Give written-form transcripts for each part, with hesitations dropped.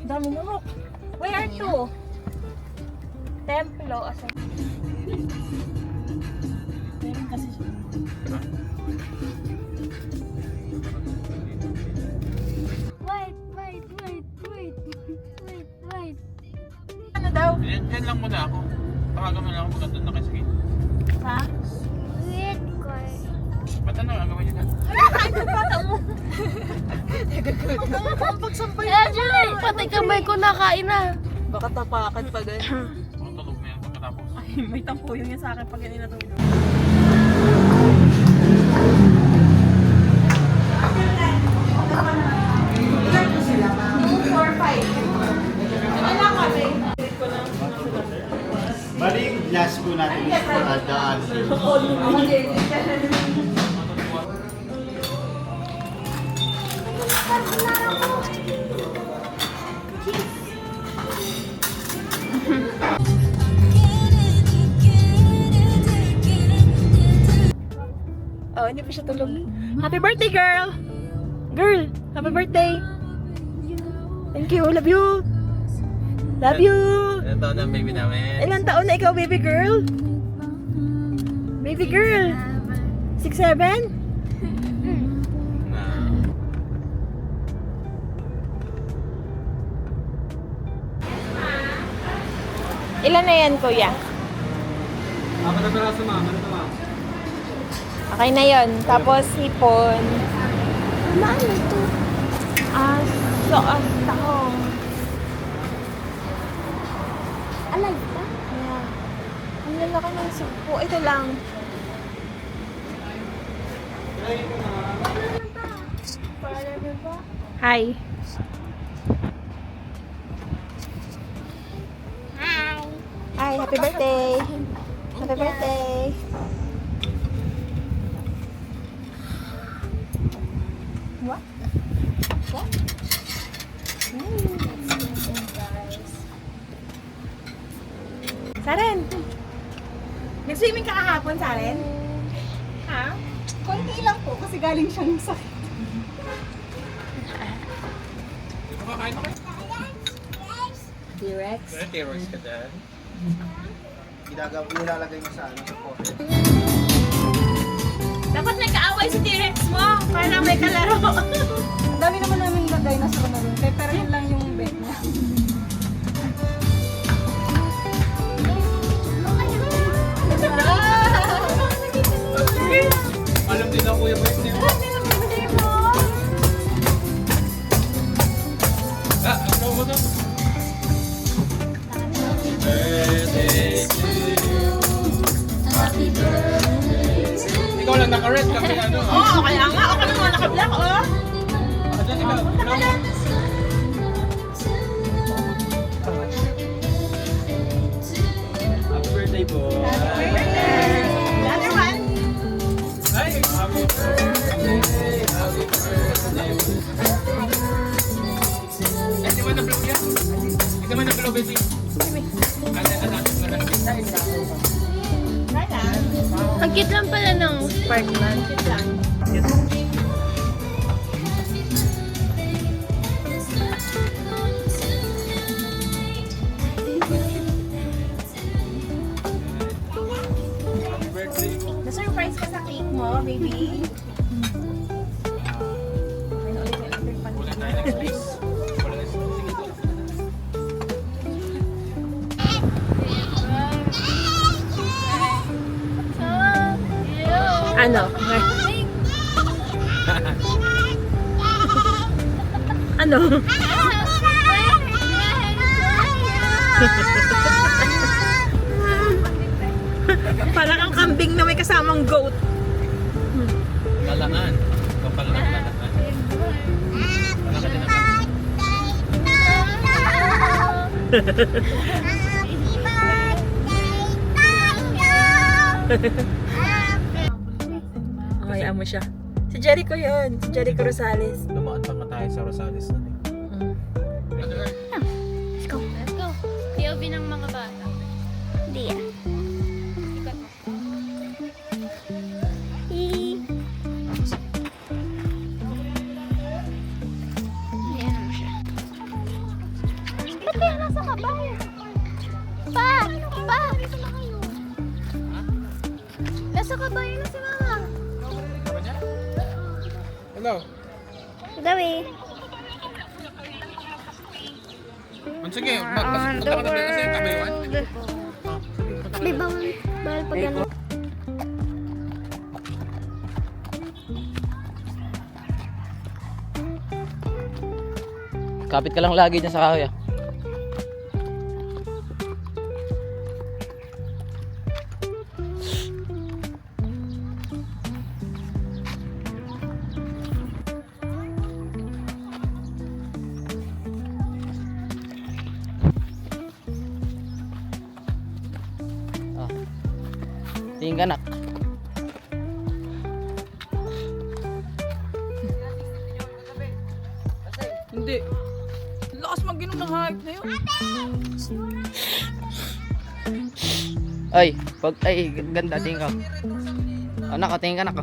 Dami manok. Where to? Templo. Asan? Meron kasi siya. Wait. Ano daw? Yan lang muna ako. Tawagan mo lang ako pagkatun na kayo sa gate. Ha? Wait, guy. Ba't ano? Gagawin niyo na? Ay, bata mo. Huwag ka pagsampay. Pati kamay ko nakain na. Baka tapakan pa ganyan. Ang tulog na yan pagkatapos. Ay, may tampuyong yan sa akin pag yan natulog. Bali yung last po natin is daan. Oh, hindi pa siya tulog. Happy birthday, girl! Girl, happy birthday! Thank you, love you! Love you! Ilan taon na ang baby namin? Ilang taon na ikaw, baby girl? Baby girl? 6, 7? Na. Ilan na yan, kuya? Apat na peraso ma'am, ano to ma'am? Okay na yon. Tapos, hipon. Ano ito? Aso, tahong. Alive pa? Yeah. Ang lalaki ng supo. Ito lang. Hi. Hi, happy birthday. Happy birthday. What? What? Saren! Nag-swimming ka kahapon, Saren? Ha? Konti lang po kasi galing siyang sakit. Kumakain na kayo? T-Rex. T-Rex ka dyan. Nilalagay mo sa ano, sa pocket. Dapat nagkaaway si T-Rex mo para may kalaro. Ang dami naman namin lagay na sa kamarun. Pero yun lang yung bed niya. Alam din ako yung birthday mo. Ano mo na? Ikaw lang naka-red kami ano. Oo, kaya nga. Ako naman naka-black, oh. Adan ikaw. Happy birthday po. The other one. Ay, happy birthday. Happy birthday. Ay, di ba na-vlog yan? Di ba na-vlog yan? Ang cute lang pala ng Sparkman. Na-surprise ka sa cake mo, baby. Ulit tayo next week. Wala na sige to. Ano? Ano? Parang ang kambing na may kasamang goat. Lalangan. Kapal ng lalangan. Wala ka din naman. Okay, amo siya. Si Jericho yun. Si Jericho Rosales. Lumaan pa nga tayo sa Rosales na eh. Let's go. Let's go. POV ng mga bata. Hindi ah. Ikot mo. Ayan mo siya. dito na kayo. Nasa kabayo na si Mama. Hello. Gawi. Sige, punta ka na ba kasi yung kabayuan? Di bawal pag ano. Kapit ka lang lagi dyan sa kahoy ah. Ah. Tingin ka nak. Hindi. Lakas mag-inom ng hype na yun. Ay, ganda tingin ka. Anak, tingin ka nak.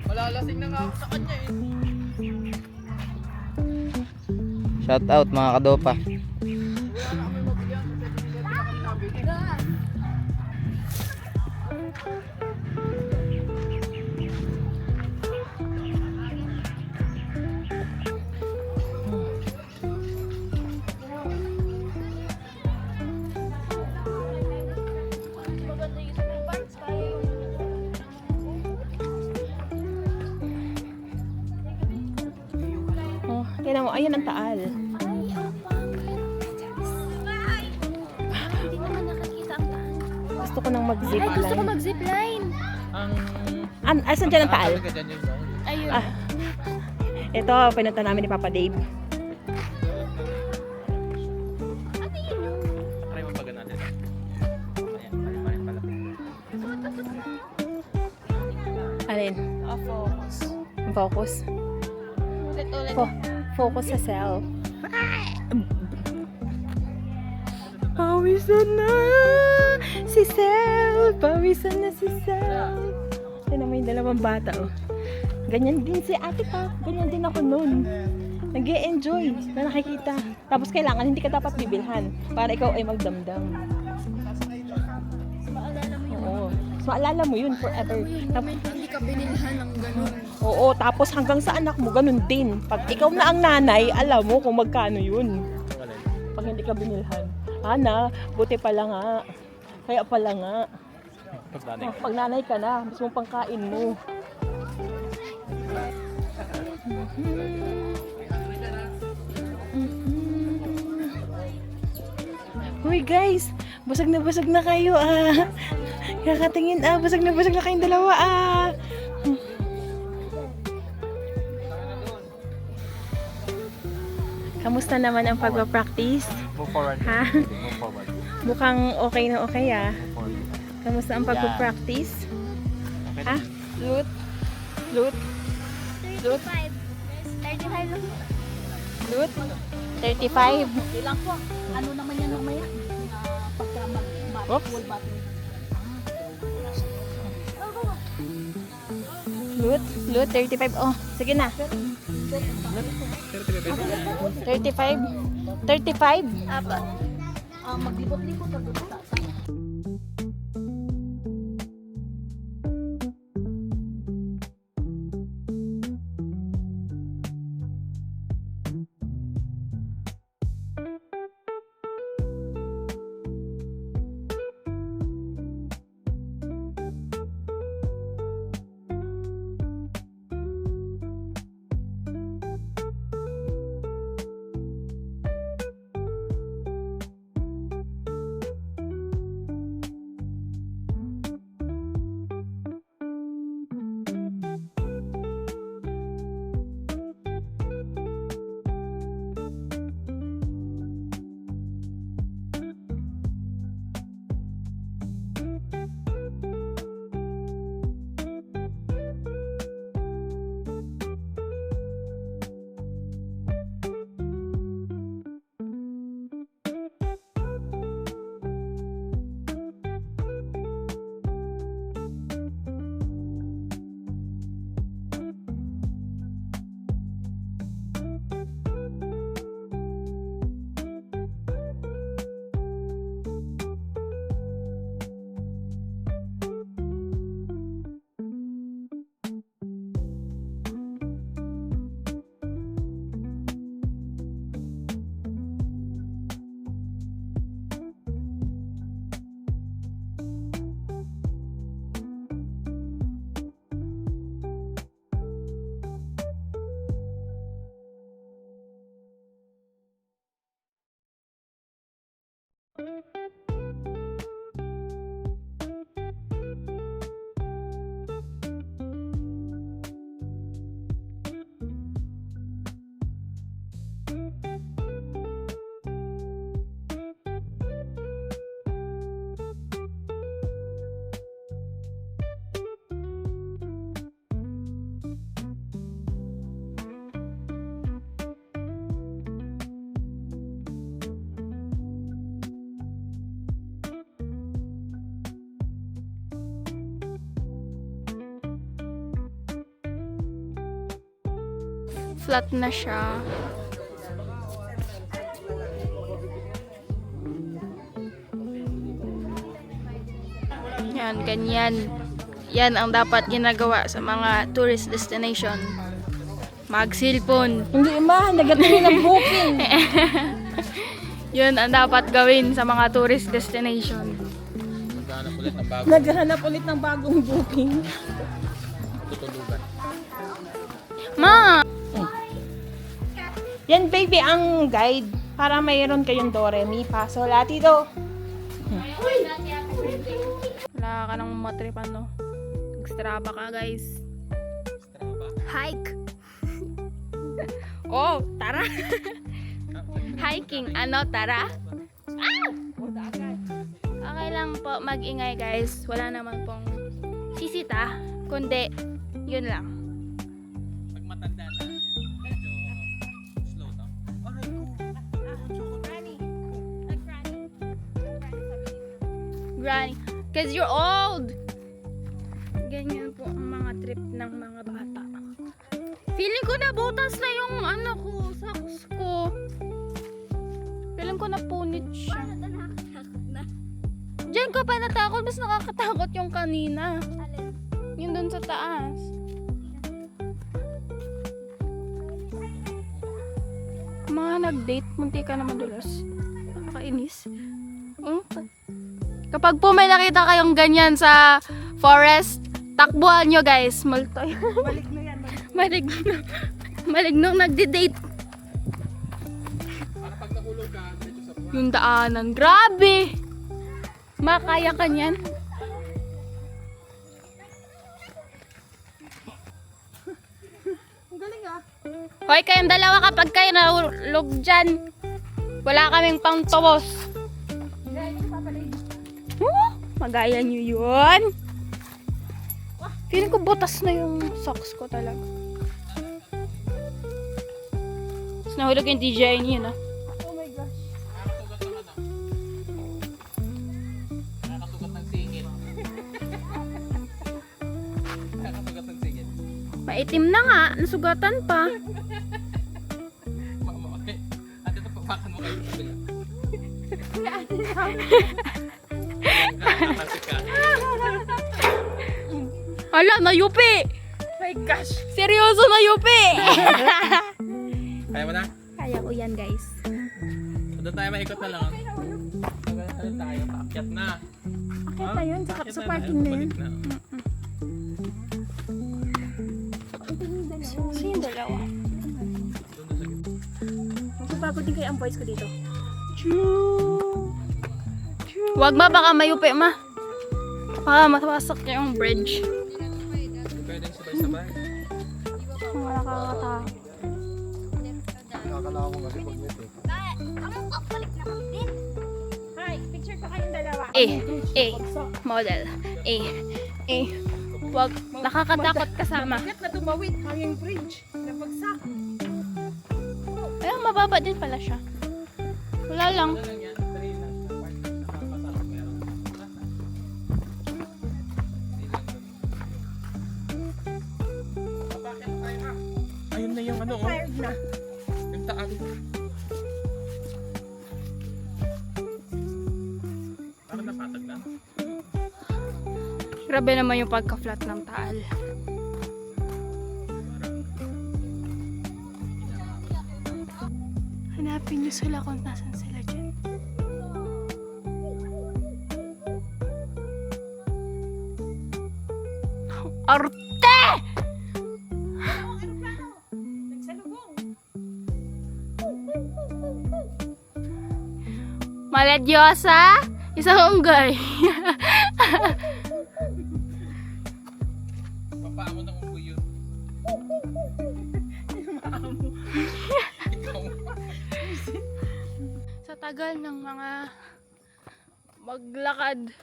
Malalasing na nga ako sa kanya eh. Shout out mga kadopa. Oh, tingnan mo, ayun ang taal. Hindi naman nakakita ang taal. Gusto ko nang mag-zip Ay, gusto ko line. mag-zipline. Asan dyan ang taal? Talaga dyan yung zone. Ayun. Ah. Ito, pinunta namin ni Papa Dave. Ano yun yung? Try mo pag natin. Ayan, parin pala. Alin? Focus. Focus. Ulit-ulit. Focus sa self. Pawisan na si Sel. Pawisan na si Sel. Ito na may dalawang bata oh. Ganyan din si ate pa. Ganyan din ako noon. Nag-e-enjoy na nakikita. Tapos kailangan hindi ka dapat bibilhan para ikaw ay magdamdam. Maalala mo yun. Oo. So, maalala mo yun forever. Hindi ka binilhan ng ganun. Oo, tapos hanggang sa anak mo, ganun din. Pag ikaw na ang nanay, alam mo kung magkano yun. Pag hindi ka binilhan. Ana, buti pala nga. Kaya pala nga. Pagdanay. Pag nanay ka na, mas mong pangkain mo. Uy guys, busog na kayo ah. Kakatingin ah, busog na kayong dalawa ah. Kamusta naman ang pagpa-practice? Move forward. Ha? Move forward. Mukhang okay na okay ah. Move forward. Kamusta ang pagpa-practice? Ha? Loot? Loot? 35. 35 lang. Loot? 35. Ilang po. Ano naman yan mamaya? Pagka Oops. mag-full battery. Loot, 35. Oh, sige na. 35. 35. Apa. Maglibot-libot ang sa Flat na siya. Yan, ganyan. Yan ang dapat ginagawa sa mga tourist destination. Mag-cellphone. Hindi ma, nagatuloy ng booking. Yun ang dapat gawin sa mga tourist destination. Naghahanap ulit ng bagong booking. Ma! Yan baby ang guide para mayroon kayong do, re, mi, fa, sol, la, ti, do. Wala ka nang matripan, no? Extraba ka, guys. Hike! Oh, tara! Hiking, ano, tara? Ah! Okay lang po, mag-ingay, guys. Wala naman pong sisita, kundi, yun lang. Pag matanda na, medyo slow na. Granny, cause you're old! Ganyan po ang mga trip ng mga bata. Feeling ko na butas na yung ano ko, socks ko. Feeling ko na punit siya. Diyan ko pa natakot, mas nakakatakot yung kanina. Yung dun sa taas. Mga nag-date, munti ka na madulas. Nakakainis. Kapag po may nakita kayong ganyan sa forest, takbuhan nyo guys. Multoy. Maligno yan. Maligno. Malignong nagde-date. Yung daanan. Grabe! Makaya ka niyan. Ang galing ah. Hoy, kayong dalawa kapag kayo nahulog dyan, wala kaming pang tubos. Magaya nyo yun. Feeling ko butas na yung socks ko talaga. Tapos nahulog yung DJI niyo na. Oh my gosh. Nakakasugat ng singit. Nakakasugat ng singit. Maitim na nga, nasugatan pa. Ate, ito papakan mo kayo. Nakakasik ka. Hala, nayupi! My gosh. Seryoso, nayupi! Kaya mo na? Kaya ko yan, guys. Doon tayo maikot na lang. Doon tayo, paakyat na. Akit na yun, Paakyat sa parking na yun. balik na. Sino yung dalawa? Magpapagod din kayo ang voice ko dito. Wag ma, baka mayupi ma. Baka mawasak yung bridge. Pwedeng sabay-sabay. Wala kakatawa. Hi, picture pa kayong dalawa. Model. Wag, nakakatakot kasama. Bakit na tumawid hanging bridge? Napagsak. Ay, mababa din pala siya. Wala lang. Ano lang yan? Dali lang. Nakapasarap meron. Papakit tayo ha. Ayun na yung ano oh. Tired na. Yung taal. Parang napatag na. Grabe naman yung pagka-flat ng taal. Hanapin niyo sila kung nasan sila dyan. Arte! Maladyosa, isang unggoy. Papaamo ng ubo yun. Ikaw. Sa tagal ng mga maglakad,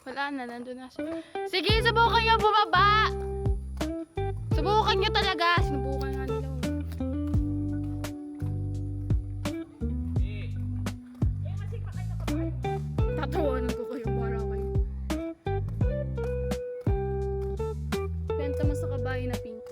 wala na, nandun na siya. Sige, subukan nyo bumaba! Subukan nyo talaga! Sinubukan nga nila. Tatawanan ko kayo, para kayo. Benta mo sa kabayo na pink.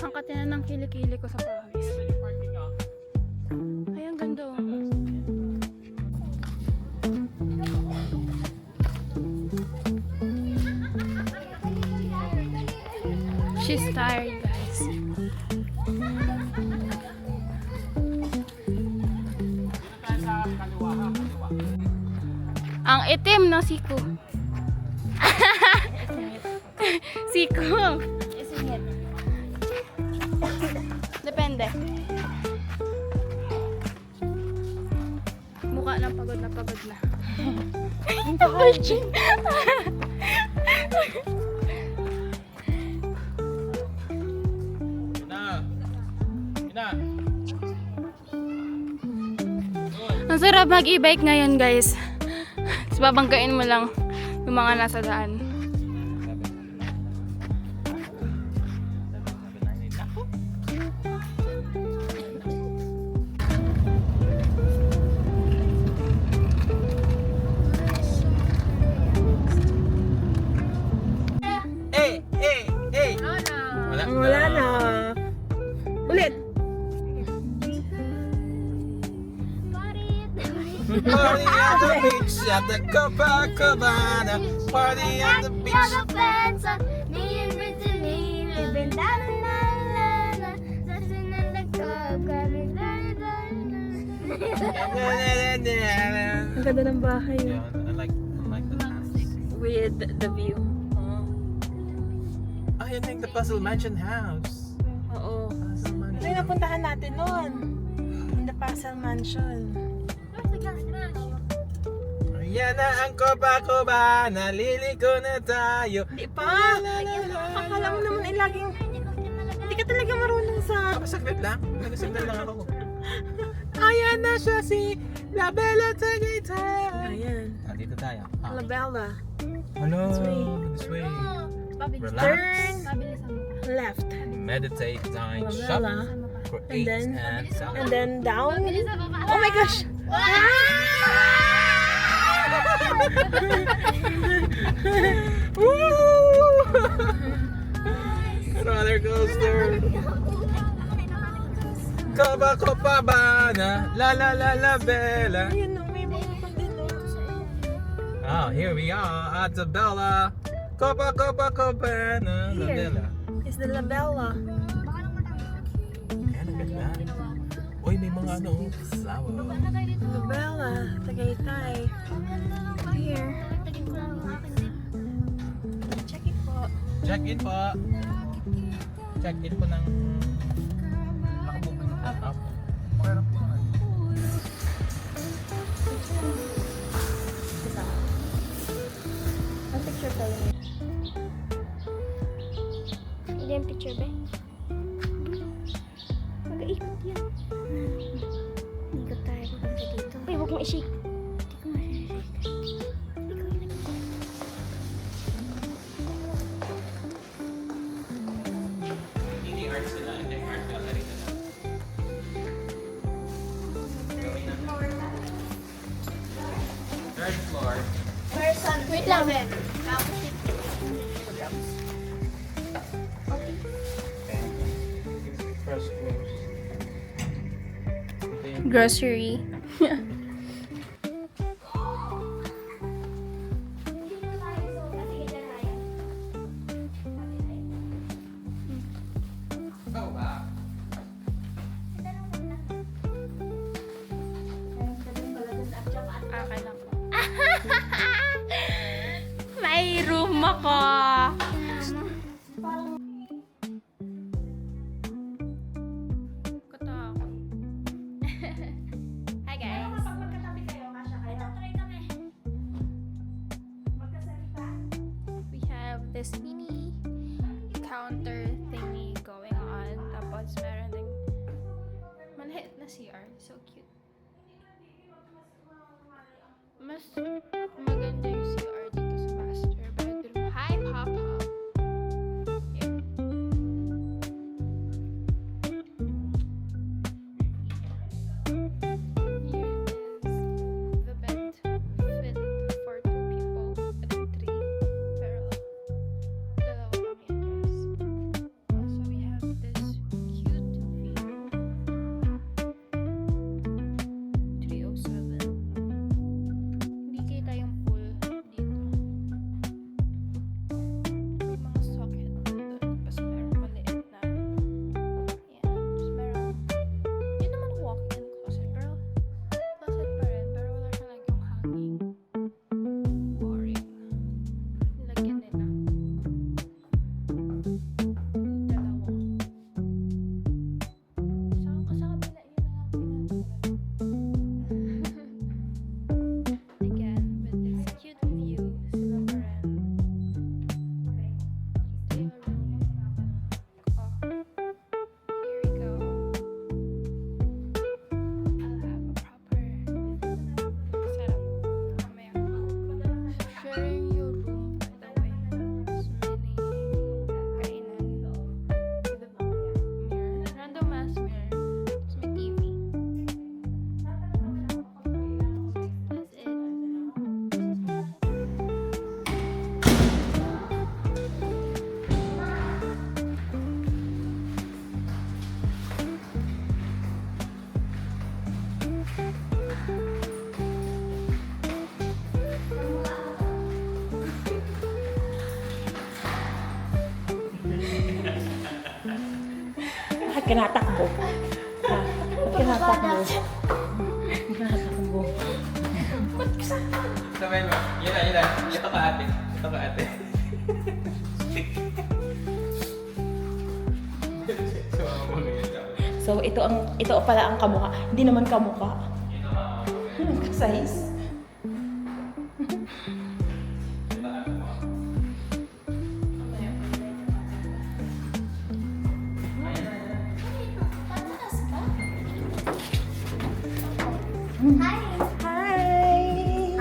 Ang katina ng kilikili ko sa pawis. Ay, ang ganda oh. She's tired, guys. Ang itim na siko. Siko. Depende. Mukha ng pagod na pagod na. Double chin. Ina. Ina. Ang sarap mag-e-bike ngayon, guys. Tapos babanggain mo lang yung mga nasa daan. Eh, eh, eh. Wala. Wala na. Ulit. Party at the beach at the Copacabana. Party at the beach. Ang ganda ng bahay. Yeah, I like the house. With the view. I think the Puzzle Mansion house. Oo. Puzzle Ito Mansion. yung napuntahan natin noon. In the Pastel Mansion. Yan na ang Copacabana, liliko na tayo. Di pa! Akala mo naman ay laging... Hindi ka talaga marunong sa... Saglit lang, nagsignal lang ako. Ayan na siya si La Bella Tagaytay. Ayan. Dito tayo. La Bella. Hello, This way. this way. Relax. Turn left. Meditate, dine, La shop, Bella. create, then- and sell. And then down. Oh my gosh! Roller coaster. Copacabana, la la la la Bella. Ayun no, may mga containers. Oh, here we are at the Bella. Copacabana, la Here. Bella. Is the La Bella. Ayan, ang ganda. Uy, may mga ano, flower. La Bella. Tagaytay. Here. Check it po. Check in po. Check in po ng... Up. Ang picture tayo. Hindi yung picture ba? Mag-ikot yan. Ikot tayo papunta dito. Ay, huwag mo i-shake. Hindi ko ma-shake. Ikaw yung Hindi arts nila, hindi art gallery nila. Third floor. Wait lang. First floor. Grocery. Oh, mama ko. Katakot. Hi guys. We have this mini counter thingy going on. Tapos meron ding maliit na CR. So cute. Mas maganda yung CR dito sa master bedroom. Hi, Papa! Here. Here is the bed fit for 2 people. I think 3. Pero dalawa kami guys. Also, we have this cute view. 307. Hindi kita yung pool dito. May mga socket doon. Tapos meron maliit na. Yan. Tapos meron. Hindi naman walk-in closet. Pero closet pa rin. Pero wala siya like yung hanging. Boring. Nilagyan nila. Dalawa. Sa kabila yun na lang pinag- Again, with this cute view, sila pa rin. Ito yung room. Oh, here we go. I'll have a proper setup mamaya. Sharing your room, by the way. There's many kainan with a mirror. Random ass mirror. Tapos may TV. That's it. Bakit ka natakbo? Ha? Bakit ka natakbo? Bakit ka natakbo? Sabay mo. Yun na. Ito ka ate. So, ito pala ang kamukha. Hindi naman kamukha. Size. Hi!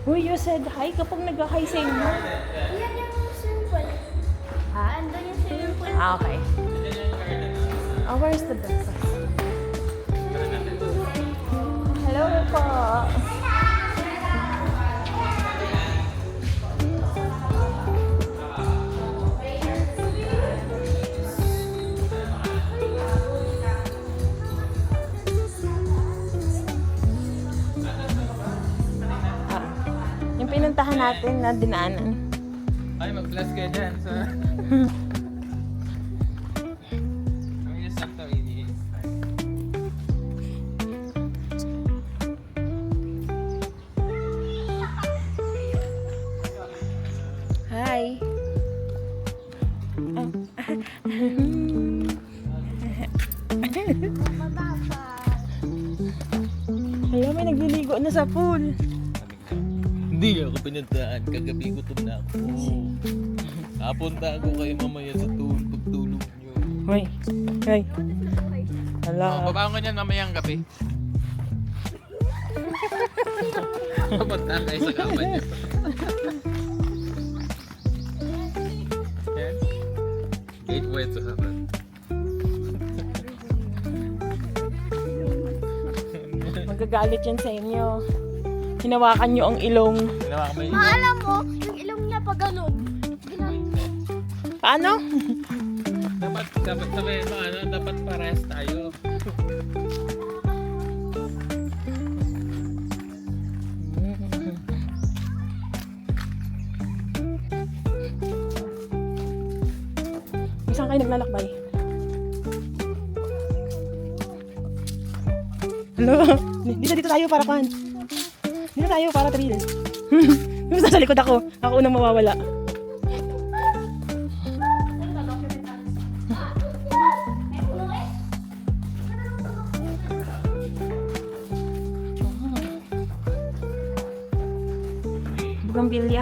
Uy, you said hi kapag nag-hi sa inyo. Yan yung swimming pool. Andun yung swimming pool. Ah, okay. Oh, where's the breakfast? Hello po. Ah, yung pinuntahan natin na dinaanan. Ay, mag-blast kayo dyan. So... Kami yung sakto ini. Hi. Hello, may nagliligo na sa pool. Hindi ako pinuntahan. Kagabi gutom na ako. Napunta ako kayo mamaya sa pagtulog nyo. Hoy. Hoy. Hala. Babangon yan mamayang gabi. Papunta kayo sa kama nyo. Yan. Gate way sa kama. Magagalit yan sa inyo. Hinawakan nyo ang ilong. Ginawa ko may Alam mo, yung ilong niya pa ganun. Paano? Dapat sabihin mo dapat parehas tayo. Saan kayo naglalakbay? Hello? Dito tayo para kan. Hindi na tayo para thrill. Yung sa likod ako. Ako unang mawawala. Bugambilya.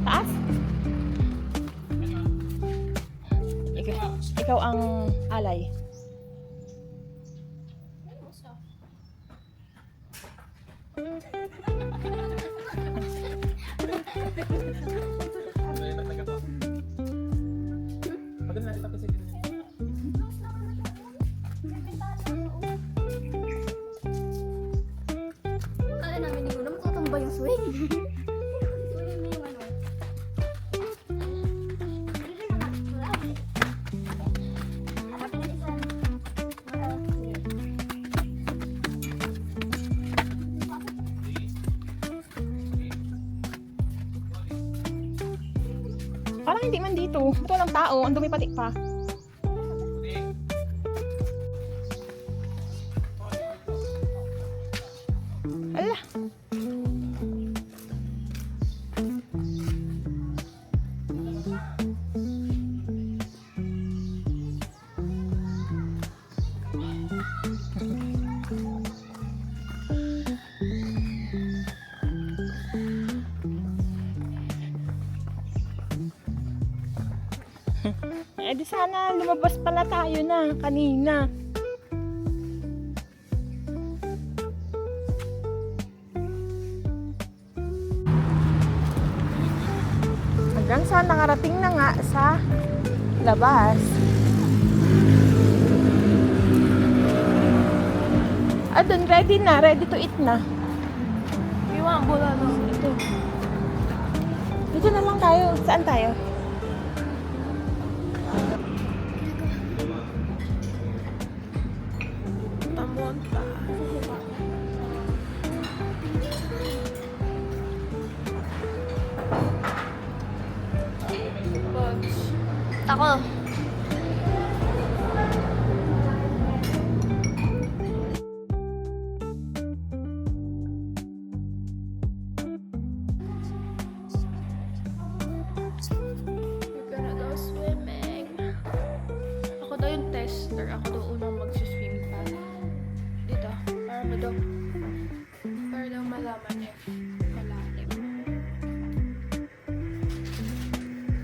Taas? Ikaw ang alay. Kala namin hindi ko na matutamba yung swing. Parang hindi man dito. Ito walang tao. Ang dumi pati pa. Ala. Eh di sana lumabas pala tayo na kanina. Hanggang sa nakarating na nga sa labas. Ah, dun, ready na. Ready to eat na. Iwan, bola lang. Dito. Dito na lang tayo. Saan tayo? Tamonta. Ako. We're gonna go swimming. Ako daw yung tester. Ako daw unang mag-swim pa. Dito. Para daw malaman if malalim.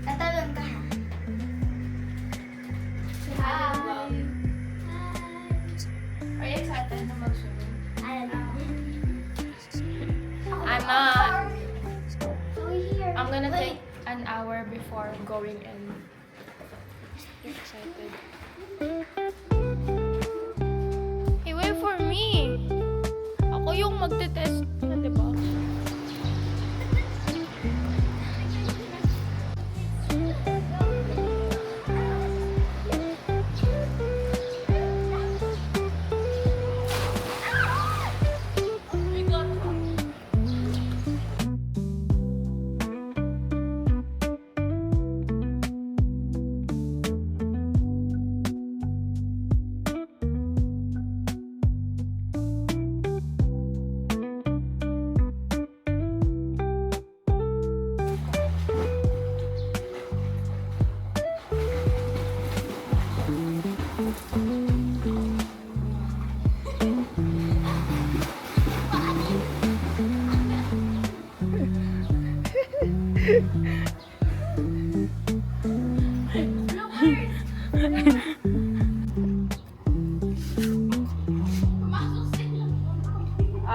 Tatalon ka ha? Hi! Are you excited na mag-swimming? Ano? I'm not. So here. I'm gonna take an hour before going and get excited. Hey, wait for me! Ako yung magte-test na, diba?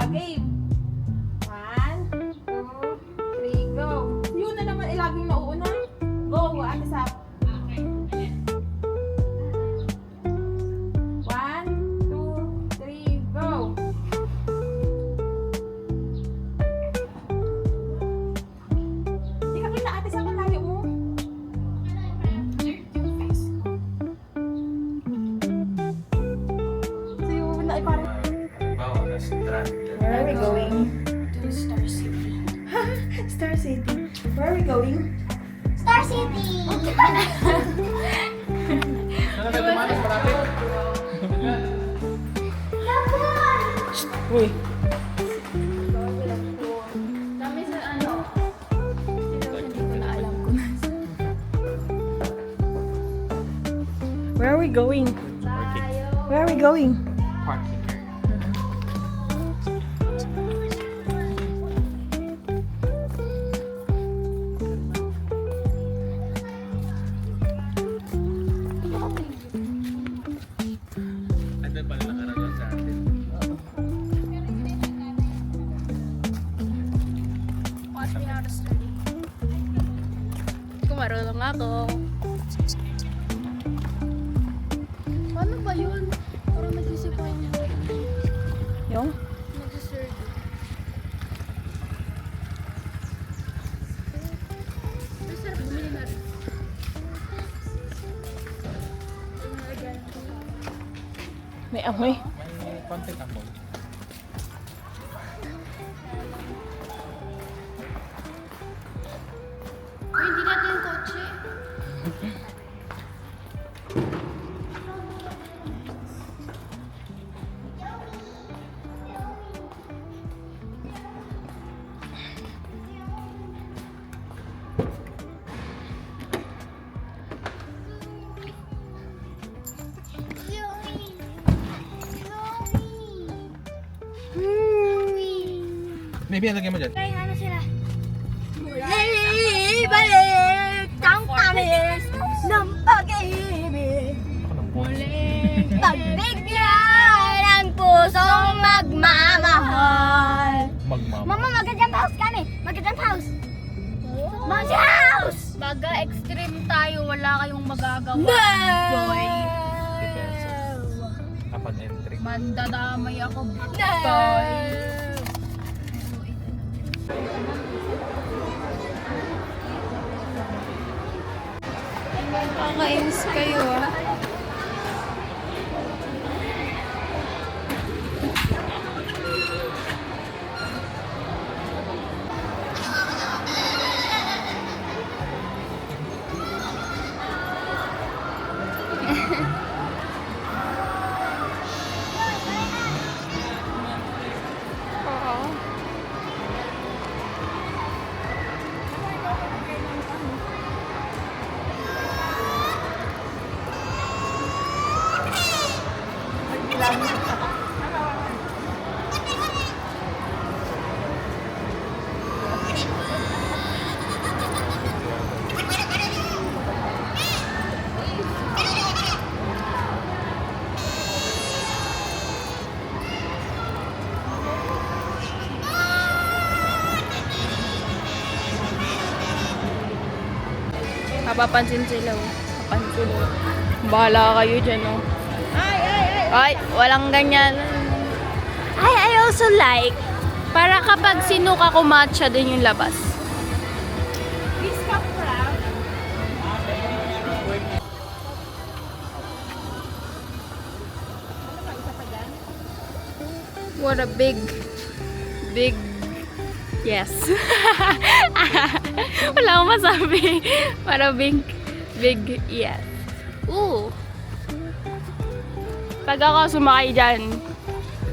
Okay. 1, 2, 3, go. Yun na naman, laging mauuna. Go, Ate Sap. 1, 2, 3, go. Di ka kita, Ate Sap, ang layo mo. So yun na, parang... Bawa na strand. Where are we going? To Star City. Star City. Where are we going? Star City! Uy. Dami sa ano. Hindi ko na alam kung nasa. Where are we going? Where are we going? Parking area. Andun pala nakaraan sa atin. Watch me how to study. Kung marunong ako. Paano ba yun? Parang nagsisipay niya. Yung? Nagsisurvey. Pero sarap bumili na rin. May amoy. May konti ako. Uy, hindi natin yung kotse. Maybe lagyan mo dyan. Ay, ano sila? Balik ang tamis ng pag-ibig. Pagbigyan ang pusong magmamahal. Magmama. Mama, mag-jump house kami. Mag-jump house. Mag-jump house! Mag-extreme tayo, wala kayong magagawa. Boy. Kapag entry. Mandadamay ako. Boy. Kakainis kayo ah. Papapansin sila oh. Papansin oh. Bahala kayo dyan oh. Ay, walang ganyan. I also like para kapag sinuka ko matcha din yung labas. What a big yes. Wala akong masabi. What a big yes. Ooh. Pag ako sumakay dyan,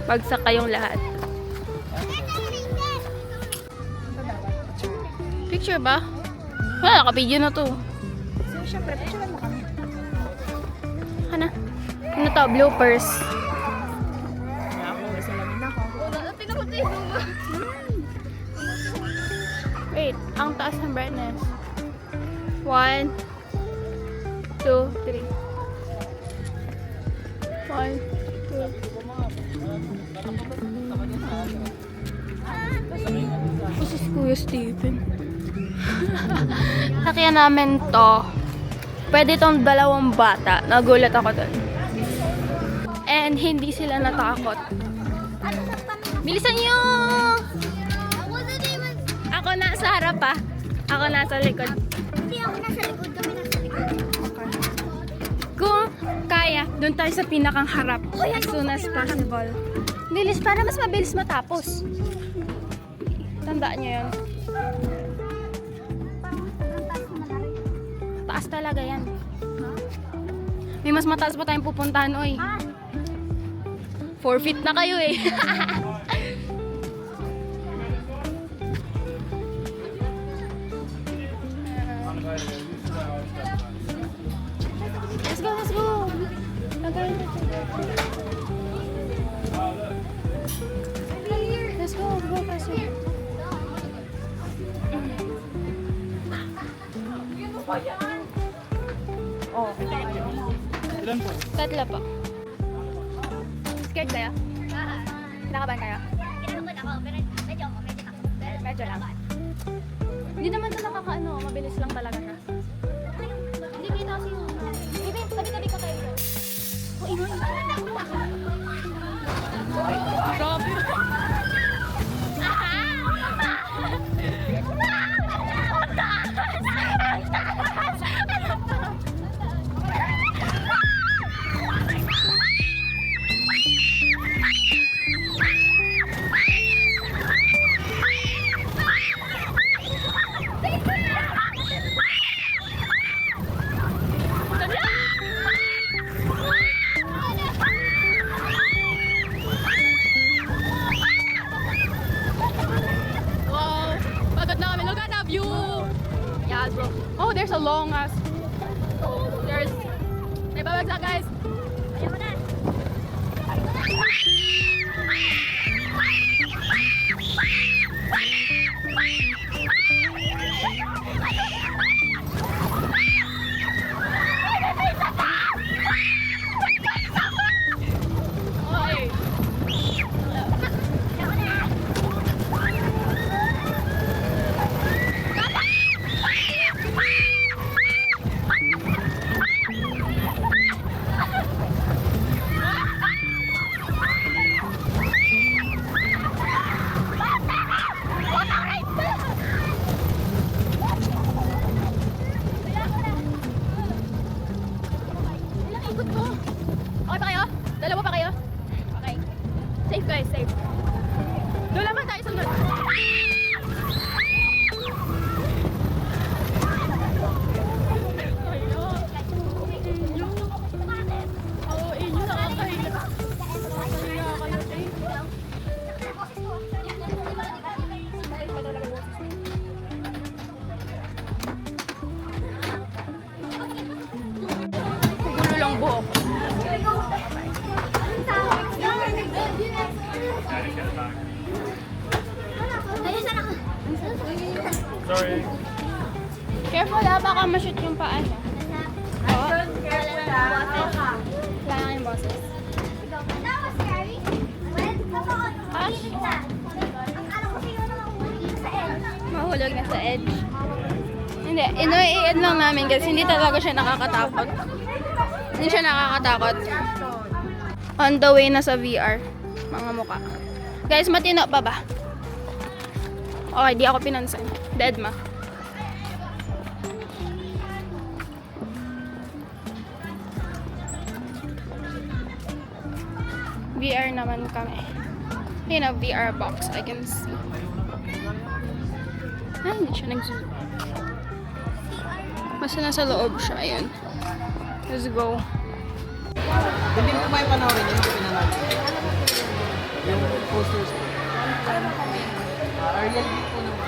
bagsak kayong lahat. Picture ba? Wala, naka-video na to. Siyempre, picturean mo kami. Ano? Ano to? Bloopers. Wait, ang taas ng brightness. 1, 2, 3. 1, 2. This is Kuya Steven. Sakyan namin to. Pwede tong dalawang bata. Nagulat ako dun. And hindi sila natakot. Bilisan niyo! Ako nasa harap ah. Ako nasa likod. Hindi ako nasa likod, kami nasa likod. Kung kaya, doon tayo sa pinakang harap. As soon as possible. Bilis para mas mabilis matapos. Tandaan nyo yun. Taas talaga yan. May mas mataas pa tayong pupuntahan, oy. 4 feet na kayo eh. Let's go, let's go. Let's go, go faster. Oh. Tatlo po. Scared kayo? Nakaban kayo? Kinalungkot ako, pero medyo takot. Medyo lang. Hindi naman ito nakakaano, mabilis lang talaga siya. Hindi kita kasi yung... Baby, tabi-tabi ka tayo. Oh, Iwan. Grabe. Wow! Pagod na kami. Look at that view! Yeah, bro. Oh, there's a long ass... There's... May babagsak, guys! Oy! Ilang ikot ko? Okay pa kayo? Dalawa pa kayo? Okay. Safe guys, safe. Doon naman tayo sunod. Ayun. Inyo. Oo, inyo nakakahiya. Nakakahiya kayo, eh. Gulo lang buhok. Careful ah, baka ma-shoot yung paa niya. Oo. Wala na yung boses. That was scary. When, Ash, ang alam ko sino naman umuwi sa edge. mahulog na sa edge. Hindi, ino-i-end lang namin kasi hindi talaga siya nakakatakot. Hindi siya nakakatakot. On the way na sa VR. Mga muka. Guys, matino pa ba? Okay, di ako pinansin. Dead ma. VR naman kami. Yun a VR box, I can see. Ay, hindi siya nag-zoom. Basta nasa loob siya, ayan. Let's go. Hindi mo ba yung panoorin yung pinanood? Yung posters ko. Ariel B po naman.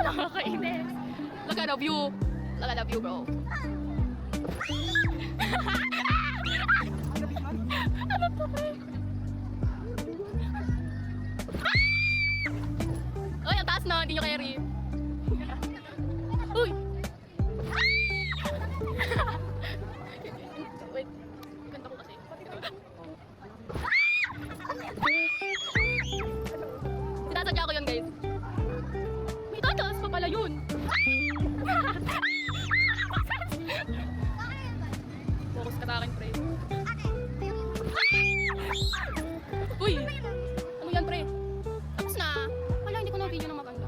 Nakakainis. Look at the view. Look at the view, bro. Ano to, pre? Uy, ang taas na. Hindi nyo kaya rin. Uy! Wait. Ganda ko kasi. Sinasadya ko yun, guys. May tatas pa pala yun. Focus ka takin, pre. Uy! Ano yan, pre? Tapos na. Wala, hindi ko na video na maganda.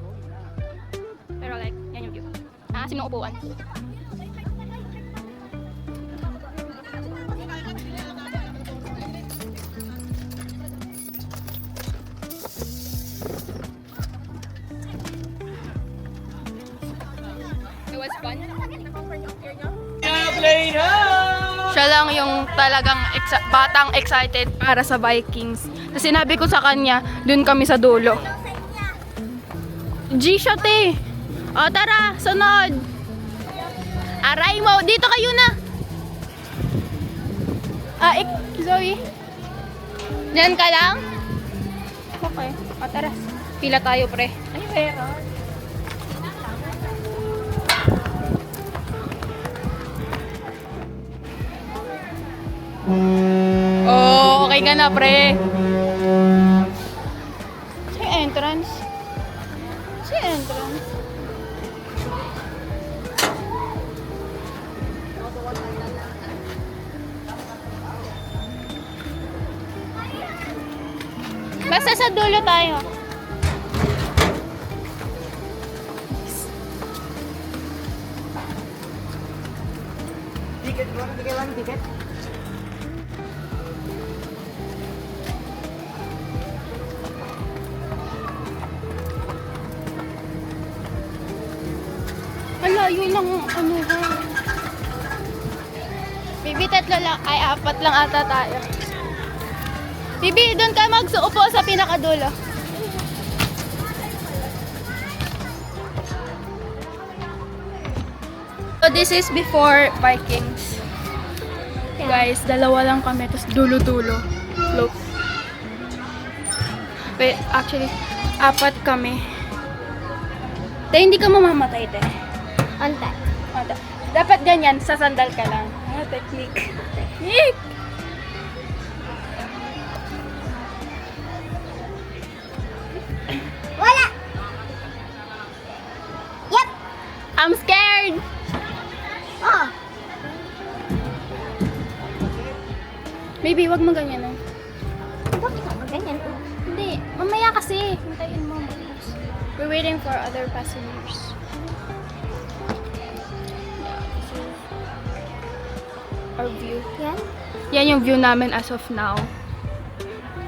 Pero like, yan yung view. Nakasim ng upuan. It was fun. Siya lang yung talagang batang excited para sa Vikings. Kasi sinabi ko sa kanya, dun kami sa dulo. G-shot eh! O tara, sunod! Aray mo, dito kayo na! Zoe? Diyan ka lang? Okay, o tara. Pila tayo, pre. Ay, meron. Oh, okay ka na, pre. Sa entrance. Sa entrance. Basta sa dulo tayo. Ticket, bro. Ticket lang, ticket. Malayo lang ano ha. Bibi, tatlo lang. Ay, apat lang ata tayo. Bibi, doon ka magsuupo sa pinakadulo. So this is before Vikings. Guys, dalawa lang kami. Tapos dulo-dulo. Look. Wait, actually, apat kami. Te, hindi ka mamamatay, te. Ante. Dapat ganyan, sasandal ka lang. Technique. Technique! Wala! Yep! I'm scared! Oh! Maybe, wag mo ganyan na. Bakit ako ganyan? Hindi, mamaya kasi. Hintayin mo. We're waiting for other passengers. Our view. Yan? Yan yung view namin as of now.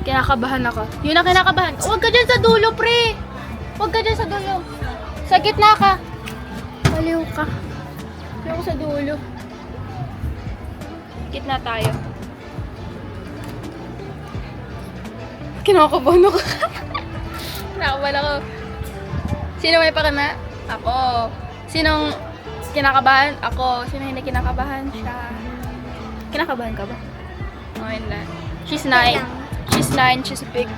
Kinakabahan ako. Yun ang kinakabahan. Huwag ka dyan sa dulo, pre! Huwag ka dyan sa dulo. Sa gitna ka. Baliw ka. Baliw ko sa dulo. Gitna tayo. Kinakabahan ako. Kinakabahan ako. Sino may pakama? Ako. Sinong kinakabahan? Ako. Sino hindi kinakabahan? Siya. Kinakabahan ka ba? Oh, hindi. She's 9. She's 9. She's big.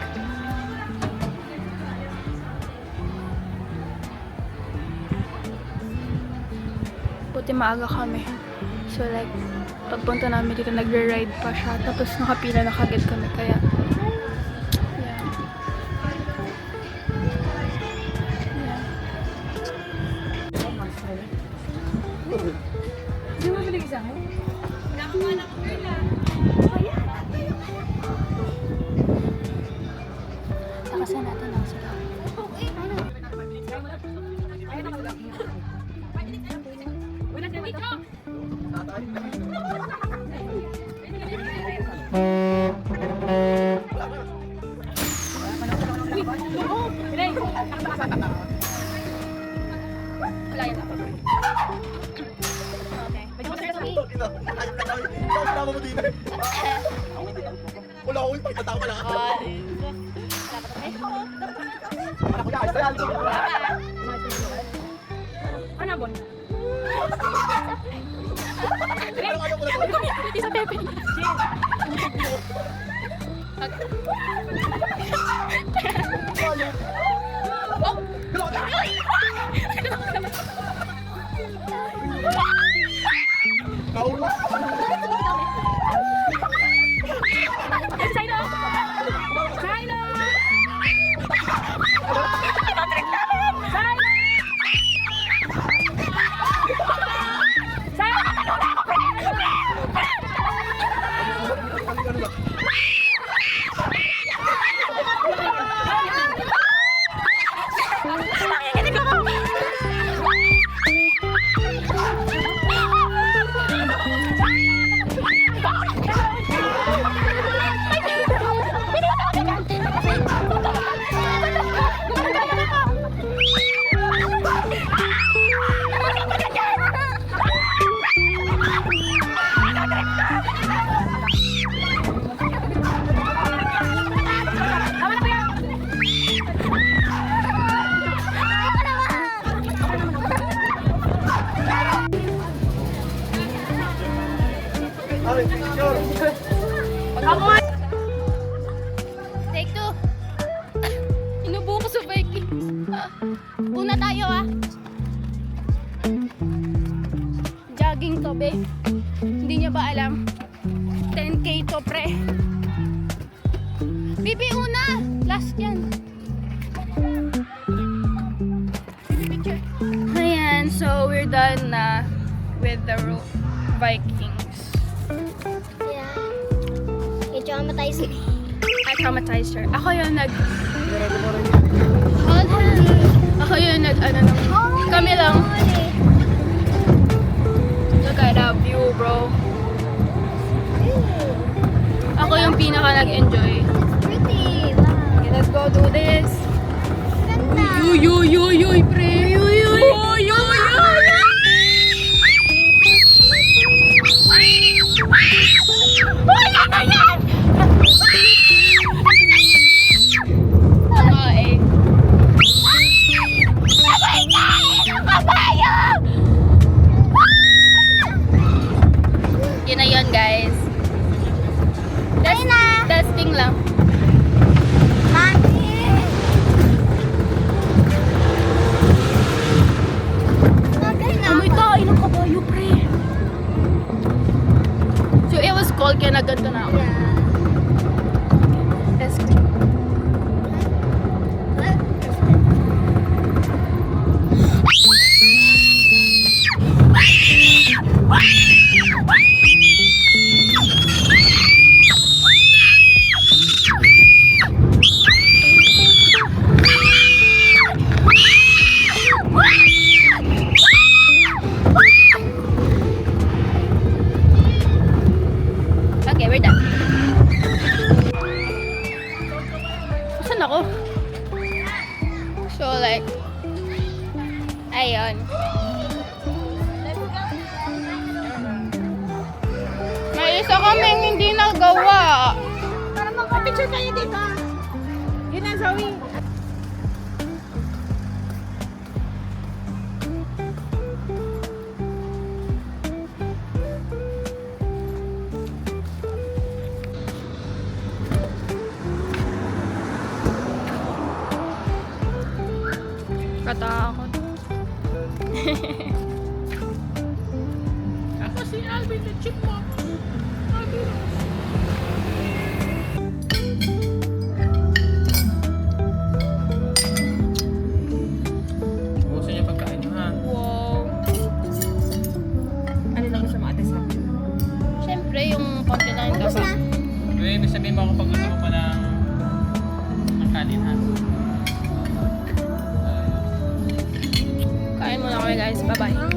Buti maaga kami. So like, pagpunta namin dito, nagre-ride pa siya. Tapos nakapila na kagad kami. Kaya, yeah. Di mo bilig sa akin? Takasan natin ang sila. Wala yan ako. Wala ko yung pagkatama lang. Dapat Ayaw ko na to. Isa Pepe. Nauna. Ay, picture. Take two. Inubo ko sa Vikings. Una tayo ah. Jogging to, babe. Hindi niya ba alam? 10K to, pre. Bibi, una! Last yan. Ayan, so we're done na with the Vikings. Yeah. You traumatized me. I traumatized her. Ako yung Hold on. Ako yung kami lang. Look at that view, bro. Ako yung pinaka nag-enjoy. It's pretty. Wow. Okay, let's go do this. Ganda. Uy, pre. Uy. Ano eh. Yun na yun, guys. Testing lang. Amoy kain ng kabayo, pre. So, it was cold kaya naganto na ako. Let's go. Okay, we're done. Saan ako? So like, ayun. May isa kaming hindi nagawa. Para magpa-picture kayo dito. Yun na, Zoe. Katakot. Ako si Alvin the Chipmunk. Gusto niya pagkain nyo, ha? Wow. Ano lang gusto mo, Ate Sam? Siyempre, yung konti lang yung gasa. Ibig sabihin mo ako pag gusto mo pa ng kanin, ha? Kain muna kami, guys. Bye-bye.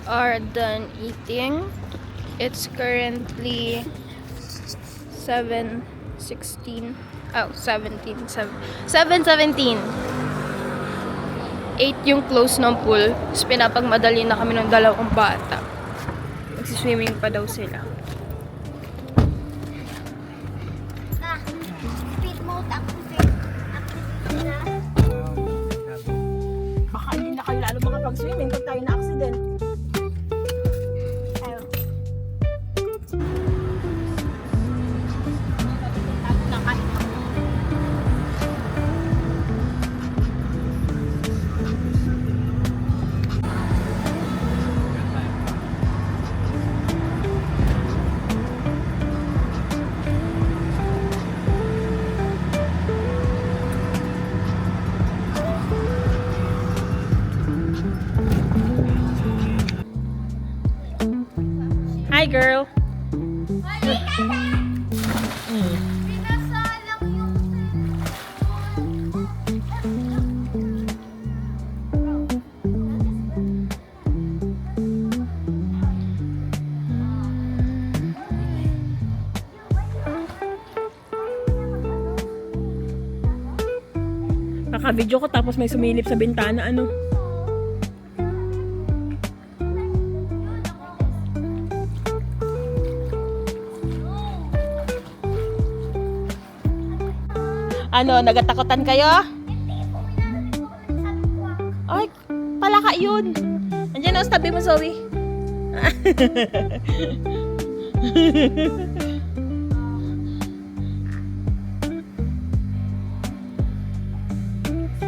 are done eating. It's currently 7:16. Oh, 7:17. 8 yung close ng pool. Tapos pinapagmadali na kami ng dalawang bata. Magsiswimming pa daw sila. Speed mode activate. Activate na. Baka hindi na kayo lalo makapag-swimming pag tayo na-accident. Ayun. Hi, girl. Pinasalang yung Naka-video ko tapos may sumilip sa bintana, ano? Ano, nagatakotan kayo? Ay, palaka yun. Andiyan na, tabi mo, Zoe.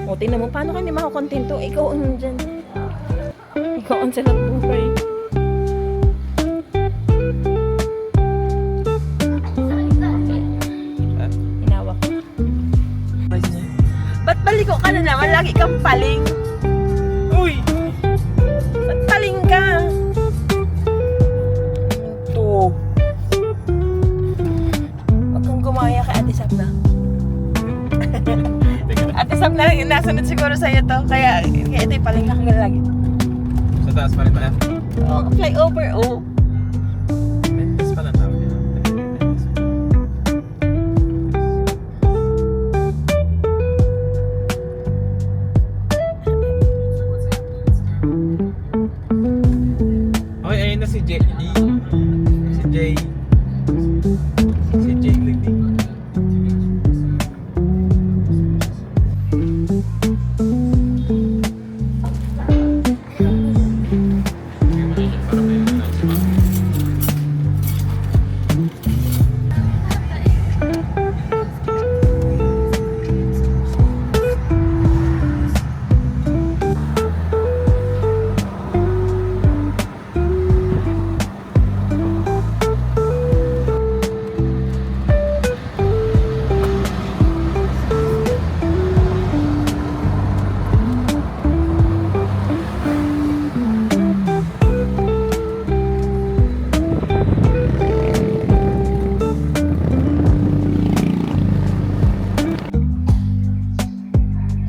O, tingnan mo, paano ka hindi makakontento? Ikaw ang dyan. Ikaw ang sarap buhay. Hinawak ko. Ba't baliko ka na naman? Lagi kang paling. Uy! Ba't paling ka? Ito. Huwag kang gumaya kay Ate Sabna. Ate Sabna lang yung nasunod siguro sa'yo to. Kaya ito'y paling ka lagi. Sa taas pa rin ba yan? Oh, flyover, oh. Mendes pala tawag yun. Okay, ayun na si Jay. Si Jay. Si Jay Ligdig.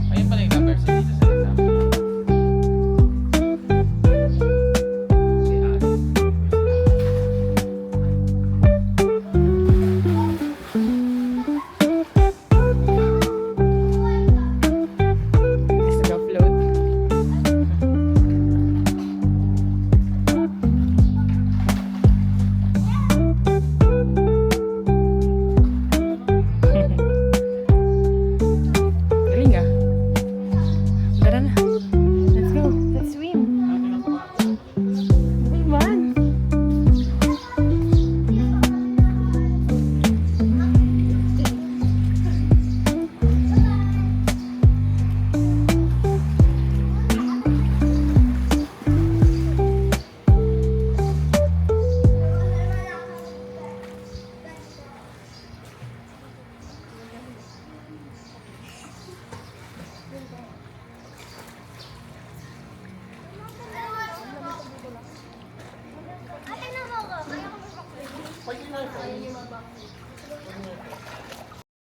Ayun pala yung number sa dito sa exam. Si Ari. Gusto ka float? Galing ah. Tara na. Let's go. Let's swim. Iman. Ate na mo ko. Kaya ko